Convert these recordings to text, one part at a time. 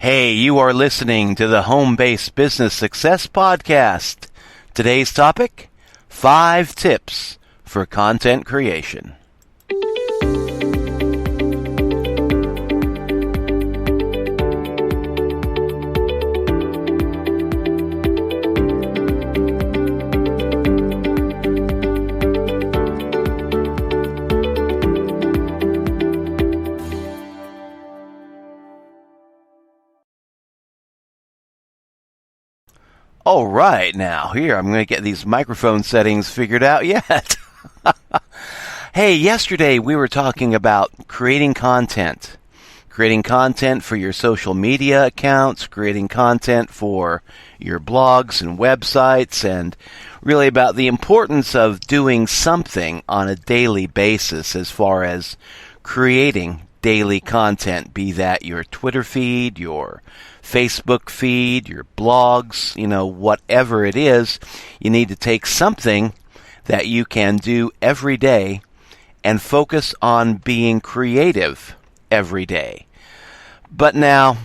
Hey, you are listening to the Home-Based Business Success Podcast. Today's topic, 5 tips for content creation. All right, now here I'm going to get these microphone settings figured out yet. Hey, yesterday we were talking about creating content for your social media accounts, creating content for your blogs and websites, and really about the importance of doing something on a daily basis as far as creating daily content, be that your Twitter feed, your Facebook feed, your blogs, whatever it is. You need to take something that you can do every day and focus on being creative every day. But now,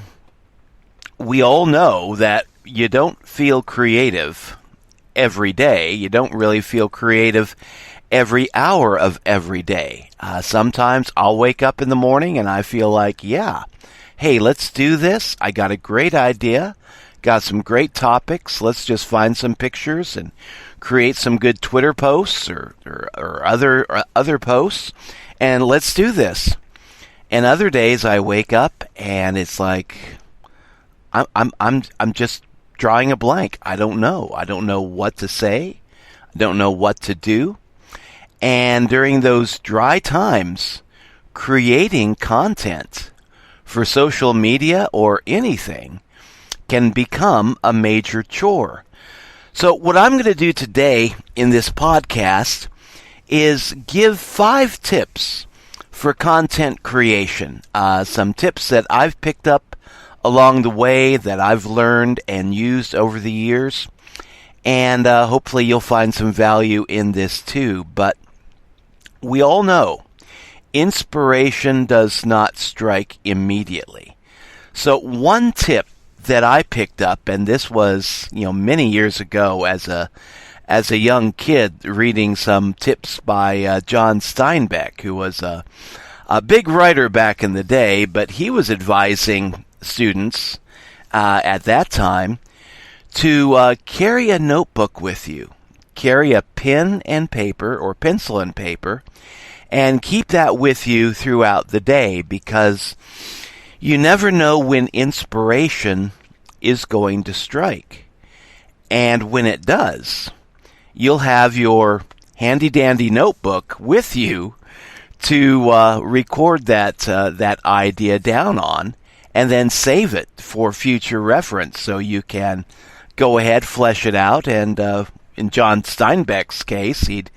we all know that you don't feel creative every day. You don't really feel creative every hour of every day. Sometimes I'll wake up in the morning and I feel like, hey, let's do this. I got a great idea, got some great topics. Let's just find some pictures and create some good Twitter posts or other posts, and let's do this. And other days I wake up and it's like I'm just drawing a blank. I don't know what to say. I don't know what to do. And during those dry times, creating content for social media or anything can become a major chore. So what I'm going to do today in this podcast is give 5 tips for content creation. Some tips that I've picked up along the way that I've learned and used over the years. And hopefully you'll find some value in this too. But we all know inspiration does not strike immediately. So one tip that I picked up, and this was, many years ago as a young kid reading some tips by John Steinbeck, who was a big writer back in the day, but he was advising students at that time to carry a notebook with you. Carry a pen and paper or pencil and paper and keep that with you throughout the day, because you never know when inspiration is going to strike. And when it does, you'll have your handy-dandy notebook with you to record that idea down on and then save it for future reference so you can go ahead, flesh it out, and in John Steinbeck's case, he'd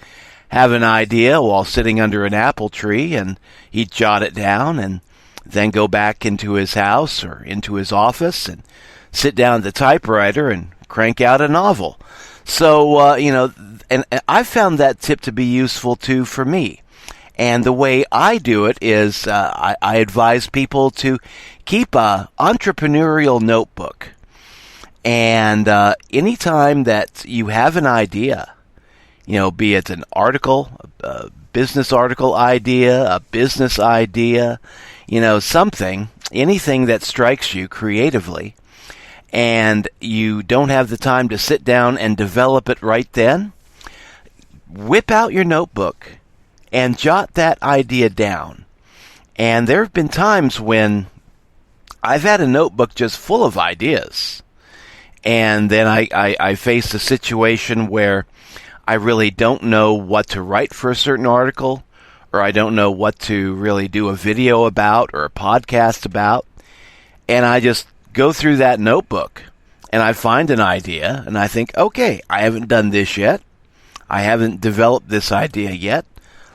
have an idea while sitting under an apple tree, and he'd jot it down and then go back into his house or into his office and sit down at the typewriter and crank out a novel. So, and I found that tip to be useful too for me. And the way I do it is I advise people to keep a entrepreneurial notebook. And anytime that you have an idea, be it an article, a business article idea, a business idea, anything that strikes you creatively, and you don't have the time to sit down and develop it right then, whip out your notebook and jot that idea down. And there have been times when I've had a notebook just full of ideas, and then I face a situation where I really don't know what to write for a certain article, or I don't know what to really do a video about or a podcast about, and I just go through that notebook and I find an idea and I think, okay, I haven't done this yet. I haven't developed this idea yet.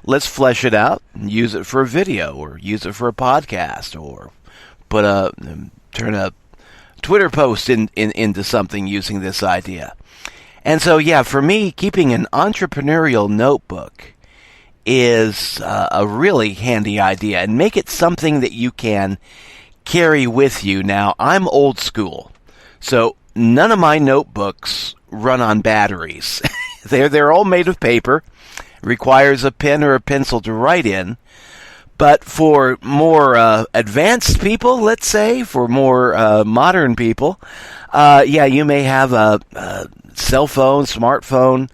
Let's flesh it out and use it for a video or use it for a podcast or turn a Twitter post into something using this idea. And so, for me, keeping an entrepreneurial notebook is a really handy idea, and make it something that you can carry with you. Now, I'm old school, so none of my notebooks run on batteries. They're all made of paper, requires a pen or a pencil to write in. But for more advanced people, let's say, for more modern people, you may have a cell phone, smartphone,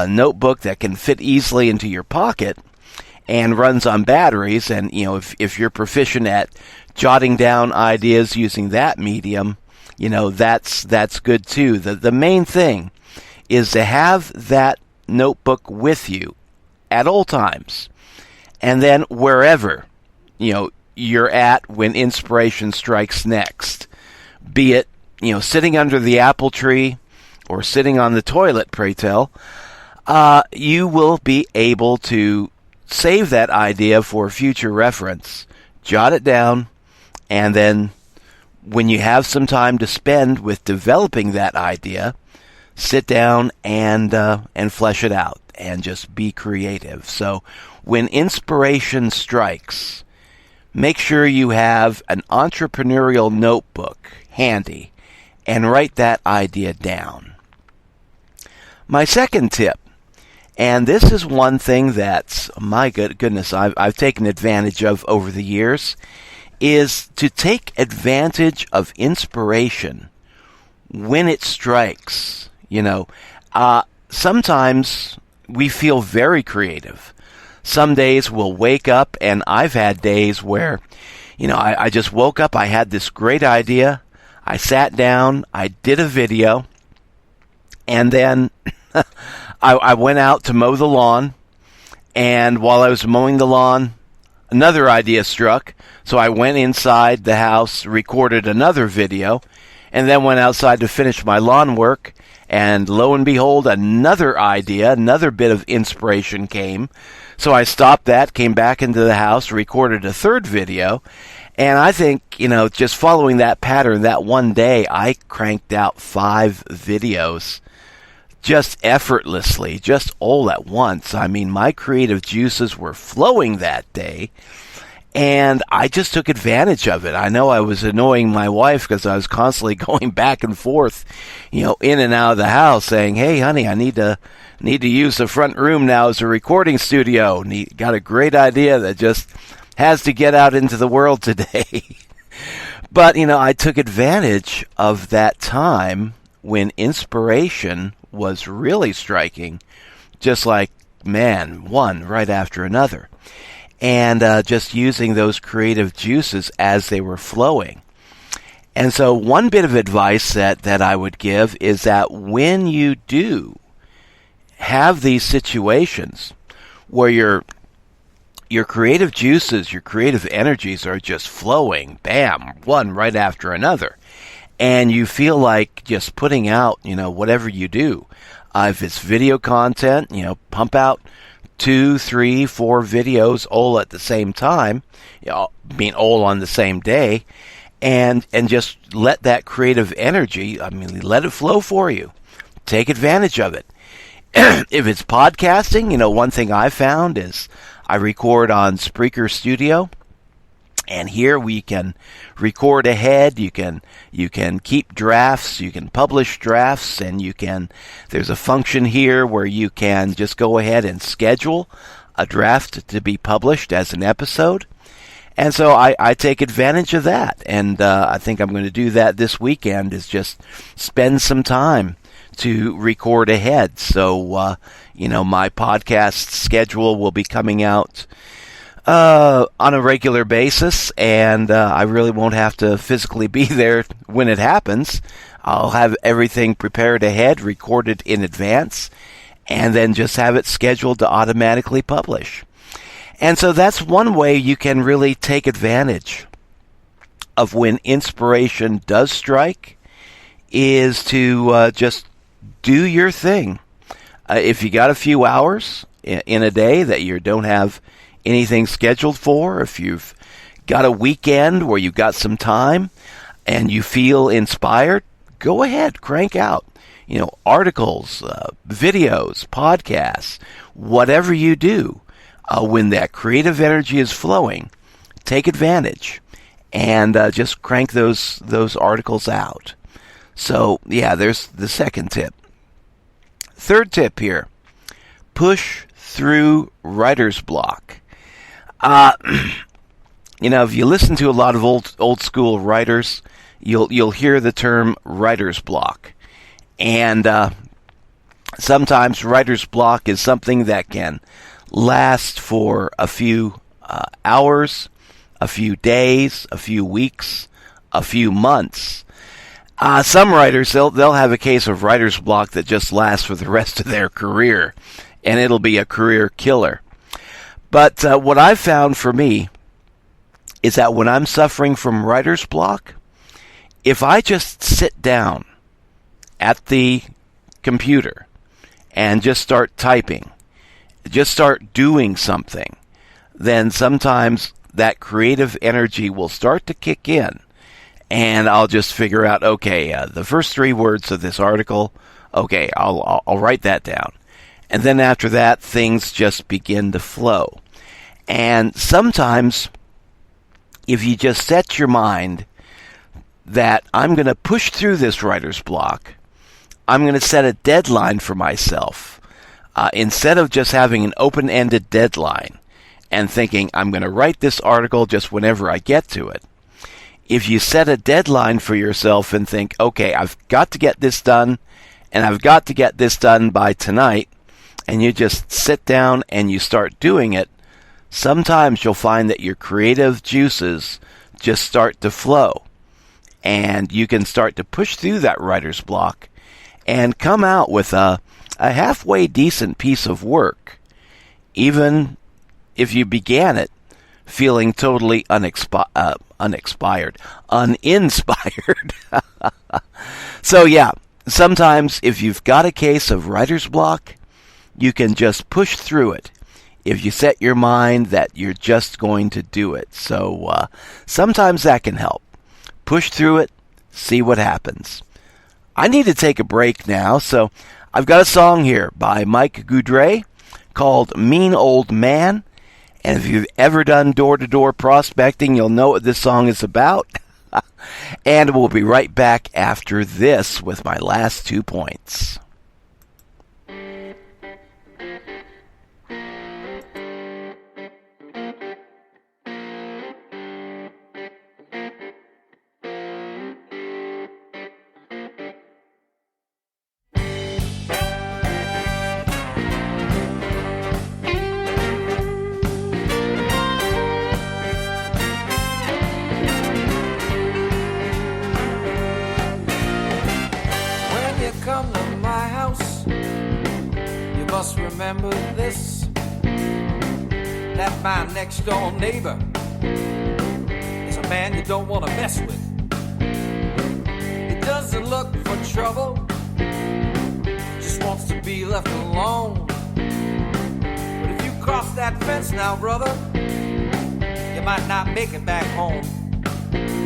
notebook that can fit easily into your pocket and runs on batteries. And, if you're proficient at jotting down ideas using that medium, that's good too. The main thing is to have that notebook with you at all times. And then wherever, you're at when inspiration strikes next, be it, sitting under the apple tree or sitting on the toilet, pray tell, you will be able to save that idea for future reference, jot it down, and then when you have some time to spend with developing that idea, sit down and flesh it out and just be creative. So when inspiration strikes, make sure you have an entrepreneurial notebook handy and write that idea down. My second tip, and this is one thing that's, my goodness, I've taken advantage of over the years, is to take advantage of inspiration when it strikes. Sometimes we feel very creative. Some days we'll wake up, and I've had days where, I just woke up, I had this great idea, I sat down, I did a video, and then I went out to mow the lawn, and while I was mowing the lawn, another idea struck, so I went inside the house, recorded another video, and then went outside to finish my lawn work, and lo and behold, another idea, another bit of inspiration came. So I stopped that, came back into the house, recorded a third video, and I think, just following that pattern, that one day, I cranked out 5 videos just effortlessly, just all at once. I mean, my creative juices were flowing that day, and I just took advantage of it. I know I was annoying my wife because I was constantly going back and forth, in and out of the house saying, "Hey, honey, I need to use the front room now as a recording studio. Got a great idea that just has to get out into the world today." But, I took advantage of that time when inspiration was really striking, just like, one right after another. And just using those creative juices as they were flowing. And so one bit of advice that I would give is that when you do have these situations where your creative juices, your creative energies are just flowing, bam, one right after another, and you feel like just putting out, whatever you do, if it's video content, pump out 2, 3, 4 videos all at the same time, all on the same day, and just let that creative energy, let it flow for you. Take advantage of it. If it's podcasting, one thing I found is I record on Spreaker Studio, and here we can record ahead. You can keep drafts, you can publish drafts, and there's a function here where you can just go ahead and schedule a draft to be published as an episode. And so I take advantage of that, and I think I'm going to do that this weekend, is just spend some time to record ahead. So, my podcast schedule will be coming out on a regular basis, and I really won't have to physically be there when it happens. I'll have everything prepared ahead, recorded in advance, and then just have it scheduled to automatically publish. And so that's one way you can really take advantage of when inspiration does strike, is to just do your thing. If you got a few hours in a day that you don't have anything scheduled for, if you've got a weekend where you've got some time and you feel inspired, go ahead, crank out, articles, videos, podcasts, whatever you do. When that creative energy is flowing, take advantage and just crank those articles out. So, yeah, there's the second tip. Third tip here, push through writer's block. If you listen to a lot of old school writers, you'll hear the term writer's block. And sometimes writer's block is something that can last for a few hours, a few days, a few weeks, a few months. Some writers, they'll have a case of writer's block that just lasts for the rest of their career, and it'll be a career killer. But what I've found for me is that when I'm suffering from writer's block, if I just sit down at the computer and just start typing, just start doing something, then sometimes that creative energy will start to kick in, and I'll just figure out, okay, the first 3 words of this article, okay, I'll write that down. And then after that, things just begin to flow. And sometimes, if you just set your mind that I'm going to push through this writer's block, I'm going to set a deadline for myself. Instead of just having an open-ended deadline and thinking I'm going to write this article just whenever I get to it, if you set a deadline for yourself and think, okay, I've got to get this done, and I've got to get this done by tonight, and you just sit down and you start doing it, sometimes you'll find that your creative juices just start to flow, and you can start to push through that writer's block and come out with a halfway decent piece of work, even if you began it feeling totally uninspired. So yeah, sometimes if you've got a case of writer's block, you can just push through it if you set your mind that you're just going to do it. So sometimes that can help. Push through it, see what happens. I need to take a break now, so I've got a song here by Mike Goudray called Mean Old Man. And if you've ever done door-to-door prospecting, you'll know what this song is about. And we'll be right back after this with my last 2 points. Remember this, that my next door neighbor is a man you don't want to mess with. He doesn't look for trouble, just wants to be left alone. But if you cross that fence now, brother, you might not make it back home.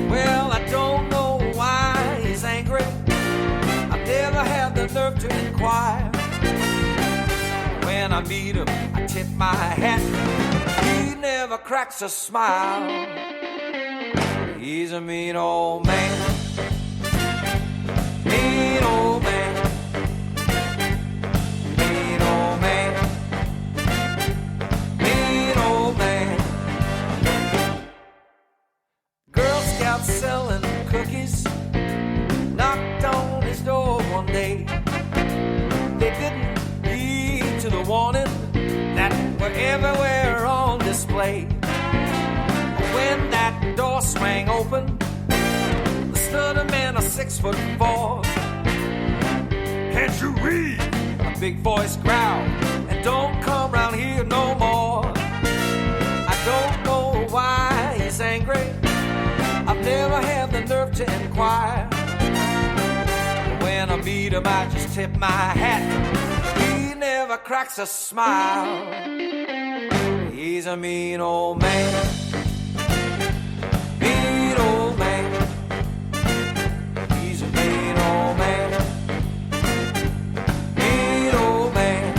Well, I don't know why he's angry. I've never had the nerve to inquire. When I meet him, I tip my hat. He never cracks a smile. He's a mean old man. Mean old man. Mean old man. Mean old man. Girl Scout selling cookies knocked on his door one day. They didn't to the warning that were everywhere on display. When that door swang open, stood a man of 6'4". Can't you read? A big voice growled, and don't come round here no more. I don't know why he's angry. I've never had the nerve to inquire. When I meet him, I just tip my hat. He never cracks a smile. He's a mean old man. Mean old man. He's a mean old man. Mean old man.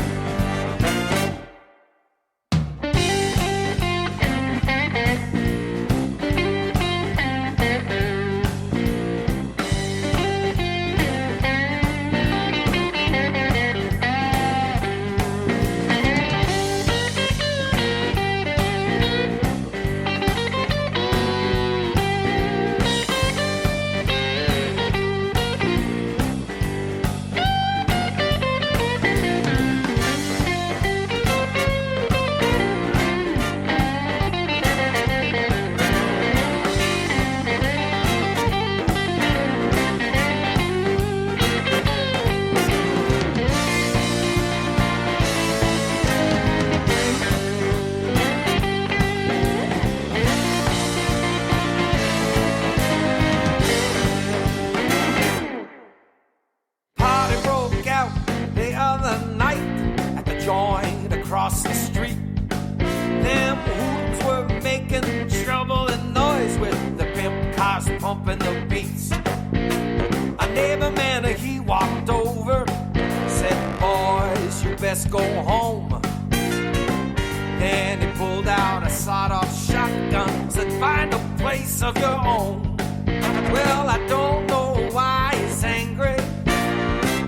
streets. A neighbor man, he walked over, said, boys, you best go home. Then he pulled out a sawed-off shotgun, said, find a place of your own. Well, I don't know why he's angry.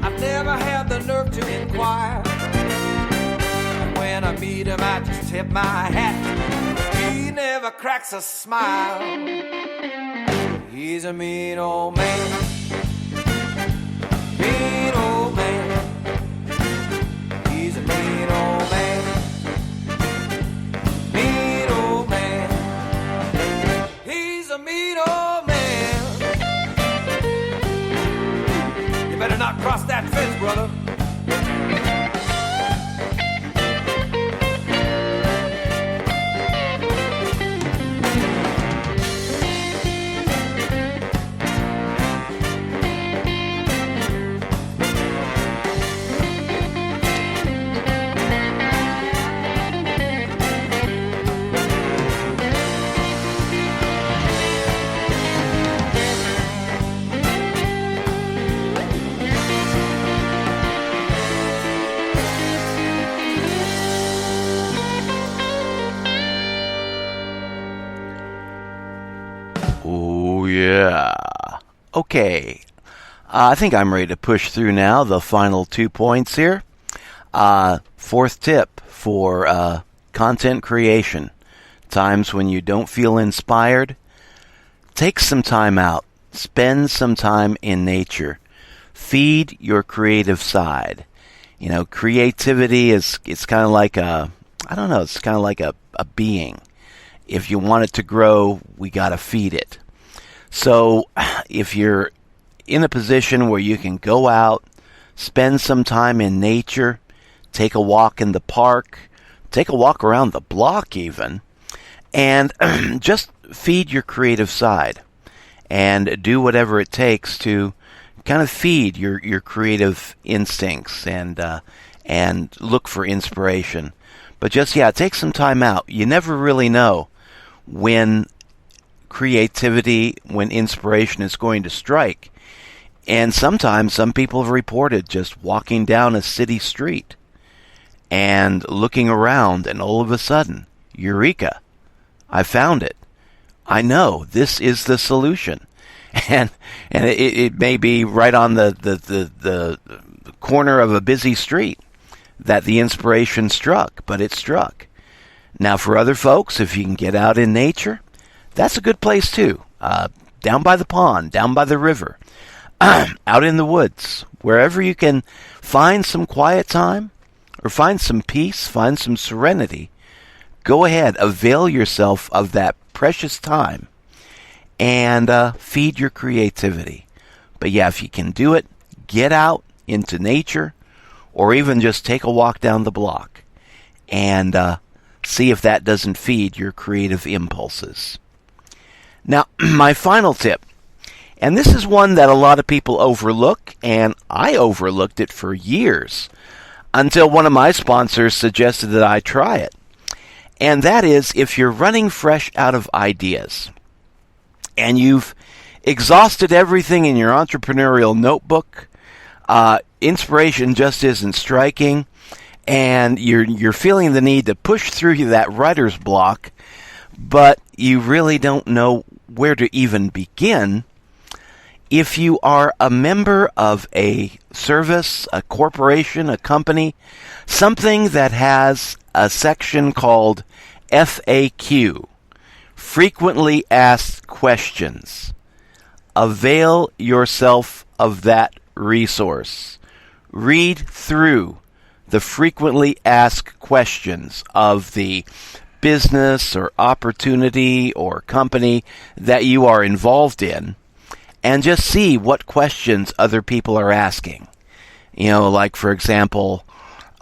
I've never had the nerve to inquire. And when I meet him, I just tip my hat. He never cracks a smile. He's a mean old man. Mean old man. He's a mean old man. Mean old man. He's a mean old man. You better not cross that fence, brother. Oh, yeah. Okay. I think I'm ready to push through now. The final 2 points here. Fourth tip for content creation. Times when you don't feel inspired, take some time out. Spend some time in nature. Feed your creative side. You know, creativity it's kind of like it's kind of like a being. If you want it to grow, we got to feed it. So if you're in a position where you can go out, spend some time in nature, take a walk in the park, take a walk around the block even, and just feed your creative side and do whatever it takes to kind of feed your creative instincts and look for inspiration. But just, take some time out. You never really know when creativity, when inspiration is going to strike. And sometimes some people have reported just walking down a city street and looking around, and all of a sudden, eureka, I found it. I know this is the solution. And it may be right on the corner of a busy street that the inspiration struck, but it struck. Now, for other folks, if you can get out in nature, that's a good place too. Down by the pond, down by the river, out in the woods, wherever you can find some quiet time or find some peace, find some serenity, go ahead, avail yourself of that precious time and feed your creativity. But if you can do it, get out into nature or even just take a walk down the block and see if that doesn't feed your creative impulses. Now, my final tip, and this is one that a lot of people overlook, and I overlooked it for years until one of my sponsors suggested that I try it. And that is, if you're running fresh out of ideas and you've exhausted everything in your entrepreneurial notebook, inspiration just isn't striking, and you're feeling the need to push through that writer's block, but you really don't know where to even begin. If you are a member of a service, a corporation, a company, something that has a section called FAQ, Frequently Asked Questions, avail yourself of that resource. Read through the frequently asked questions of the business or opportunity or company that you are involved in, and just see what questions other people are asking. Like, for example,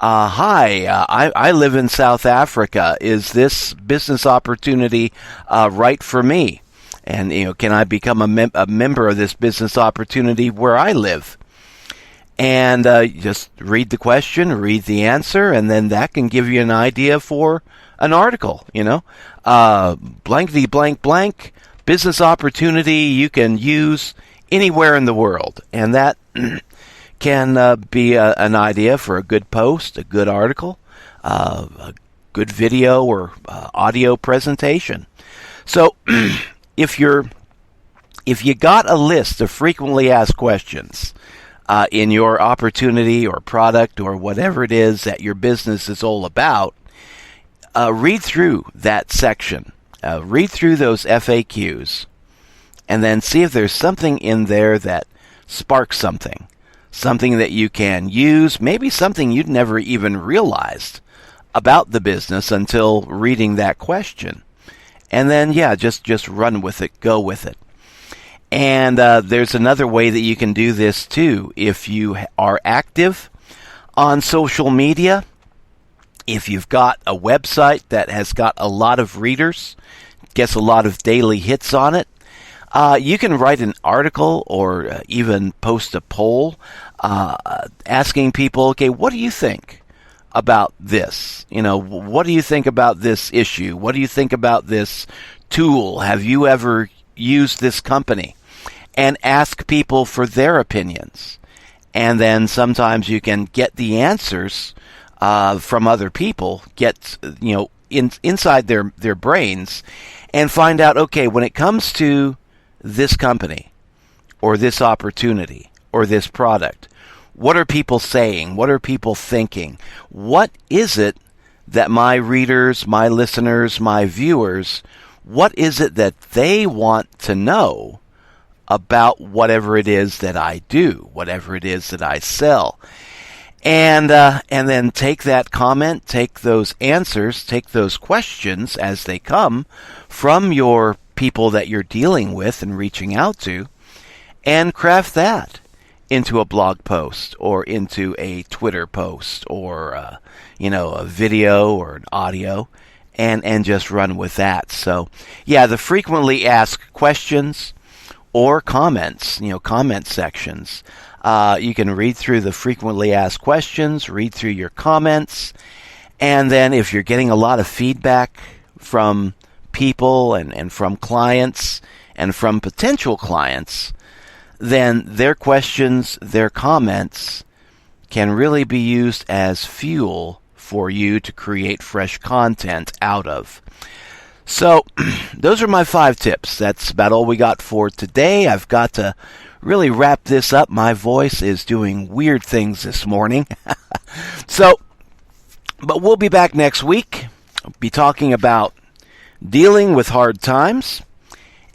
hi, I live in South Africa. Is this business opportunity right for me? And, can I become a member of this business opportunity where I live? And just read the question, read the answer, and then that can give you an idea for an article, blankety blank blank, business opportunity you can use anywhere in the world. And that can be an idea for a good post, a good article, a good video or audio presentation. So if you got a list of frequently asked questions in your opportunity or product or whatever it is that your business is all about, read through that section. Read through those FAQs and then see if there's something in there that sparks something that you can use, maybe something you'd never even realized about the business until reading that question. And then, just run with it, go with it. And there's another way that you can do this too. If you are active on social media, if you've got a website that has got a lot of readers, gets a lot of daily hits on it, you can write an article or even post a poll asking people, okay, what do you think about this? What do you think about this issue? What do you think about this tool? Have you ever used this company? And ask people for their opinions. And then sometimes you can get the answers from other people, get inside their brains, and find out, okay, when it comes to this company or this opportunity or this product, what are people saying? What are people thinking? What is it that my readers, my listeners, my viewers, what is it that they want to know about whatever it is that I do, whatever it is that I sell? And then take that comment, take those answers, take those questions as they come from your people that you're dealing with and reaching out to, and craft that into a blog post or into a Twitter post or a video or an audio, and just run with that. So the frequently asked questions or comments, comment sections. You can read through the frequently asked questions, read through your comments, and then if you're getting a lot of feedback from people and from clients and from potential clients, then their questions, their comments can really be used as fuel for you to create fresh content out of. So those are my 5 tips. That's about all we got for today. I've got to really wrap this up. My voice is doing weird things this morning. But we'll be back next week. I'll be talking about dealing with hard times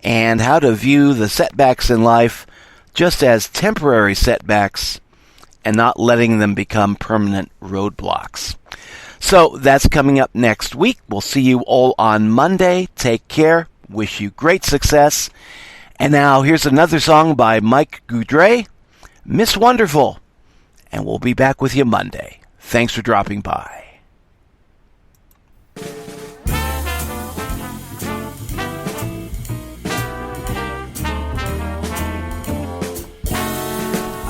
and how to view the setbacks in life just as temporary setbacks and not letting them become permanent roadblocks. So that's coming up next week. We'll see you all on Monday. Take care. Wish you great success. And now here's another song by Mike Goudret, Miss Wonderful. And we'll be back with you Monday. Thanks for dropping by.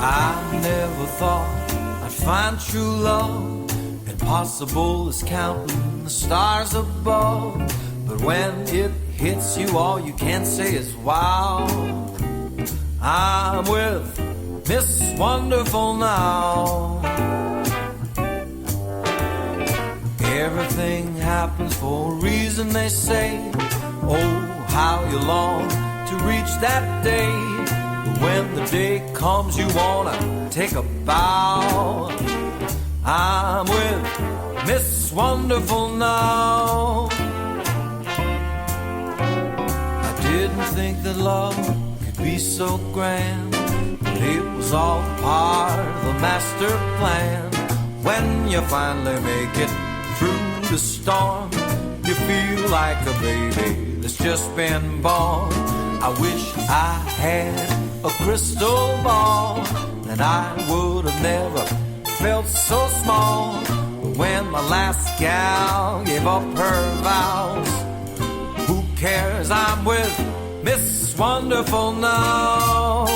I never thought I'd find true love. Impossible is counting the stars above. But when it hits you, all you can say is wow. I'm with Miss Wonderful now. Everything happens for a reason, they say. Oh, how you long to reach that day. But when the day comes, you wanna take a bow. I'm with Miss Wonderful now. I didn't think that love could be so grand, but it was all part of the master plan. When you finally make it through the storm, you feel like a baby that's just been born. I wish I had a crystal ball, then I would have never felt so small. But when my last gal gave up her vows, who cares? I'm with Miss Wonderful now.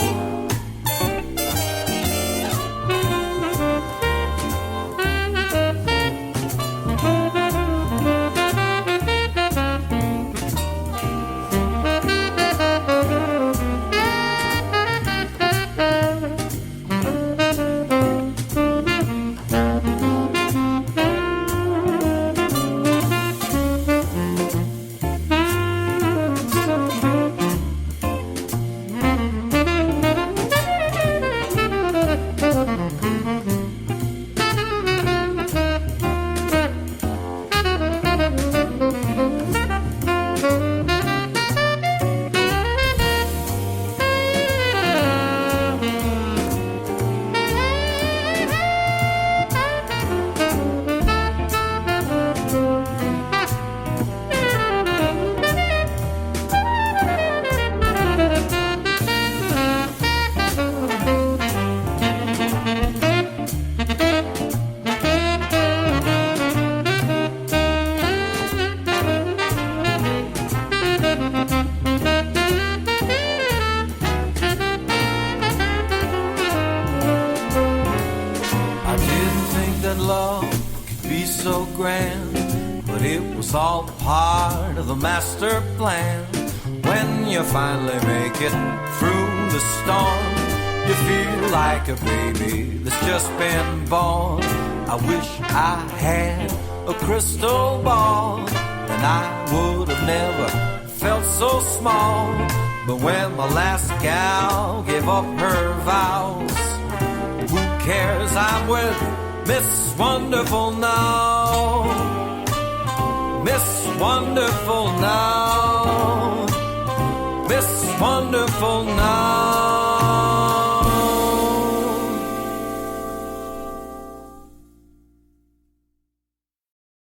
so grand, but it was all part of the master plan. When you finally make it through the storm, you feel like a baby that's just been born. I wish I had a crystal ball, and I would have never felt so small. But when my last gal gave up her vows, who cares, I'm with Miss Wonderful now. Miss Wonderful now. Miss Wonderful now.